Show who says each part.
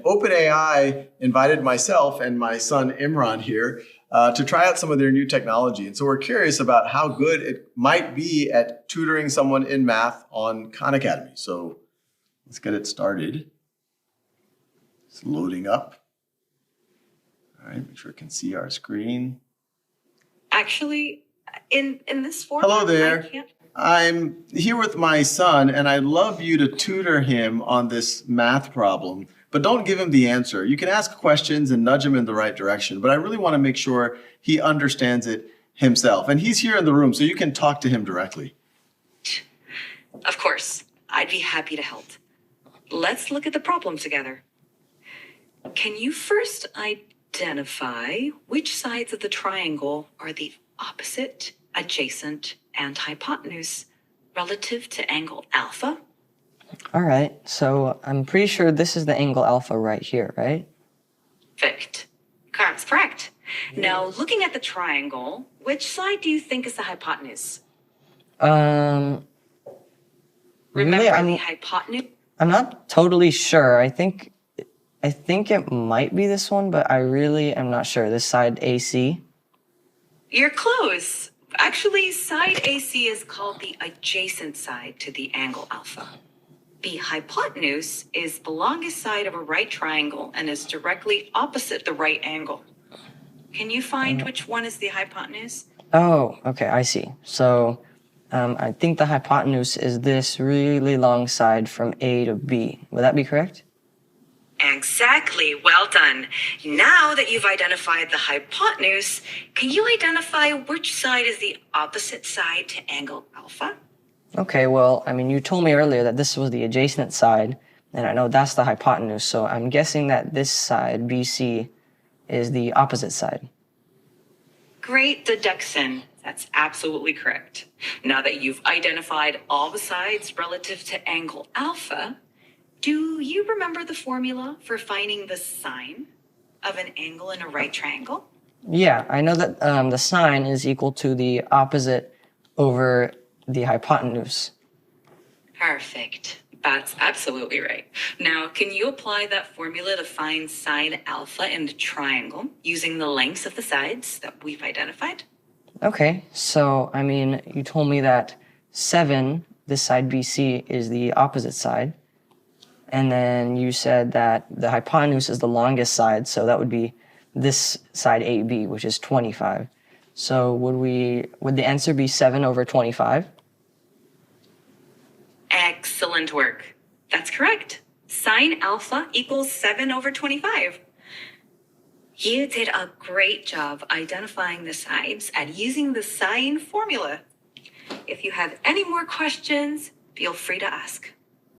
Speaker 1: OpenAI invited myself and my son Imran here to try out some of their new technology. And so we're curious about how good it might be at tutoring someone in math on Khan Academy. So let's get it started. It's loading up. All right, make sure it can see our screen.
Speaker 2: Actually, in this format,
Speaker 1: hello there. I'm here with my son, and I'd love you to tutor him on this math problem, but don't give him the answer. You can ask questions and nudge him in the right direction, but I really want to make sure he understands it himself. And he's here in the room, so you can talk to him directly.
Speaker 2: Of course, I'd be happy to help. Let's look at the problem together. Can you first identify which sides of the triangle are the opposite, adjacent, and hypotenuse relative to angle alpha?
Speaker 3: All right, so I'm pretty sure this is the angle alpha right here, right?
Speaker 2: Perfect. That's correct. Now, looking at the triangle, which side do you think is the hypotenuse?
Speaker 3: Really,
Speaker 2: Remember the hypotenuse?
Speaker 3: I'm not totally sure. I think it might be this one, but I really am not sure. This side AC.
Speaker 2: You're close. Actually, side AC is called the adjacent side to the angle alpha. The hypotenuse is the longest side of a right triangle and is directly opposite the right angle. Can you find which one is the hypotenuse?
Speaker 3: Oh, okay, I see. So I think the hypotenuse is this really long side from A to B. Would that be correct?
Speaker 2: Exactly. Well done. Now that you've identified the hypotenuse, can you identify which side is the opposite side to angle alpha?
Speaker 3: Okay, well, I mean, you told me earlier that this was the adjacent side, and I know that's the hypotenuse, so I'm guessing that this side, BC, is the opposite side.
Speaker 2: Great deduction. That's absolutely correct. Now that you've identified all the sides relative to angle alpha, do you remember the formula for finding the sine of an angle in a right triangle?
Speaker 3: Yeah, I know that the sine is equal to the opposite over the hypotenuse.
Speaker 2: Perfect. That's absolutely right. Now, can you apply that formula to find sine alpha in the triangle using the lengths of the sides that we've identified?
Speaker 3: Okay, so, I mean, you told me that 7, this side BC, is the opposite side. And then you said that the hypotenuse is the longest side, so that would be this side AB, which is 25. So would the answer be 7 over 25?
Speaker 2: Excellent work. That's correct. Sine alpha equals 7 over 25. You did a great job identifying the sides and using the sine formula. If you have any more questions, feel free to ask.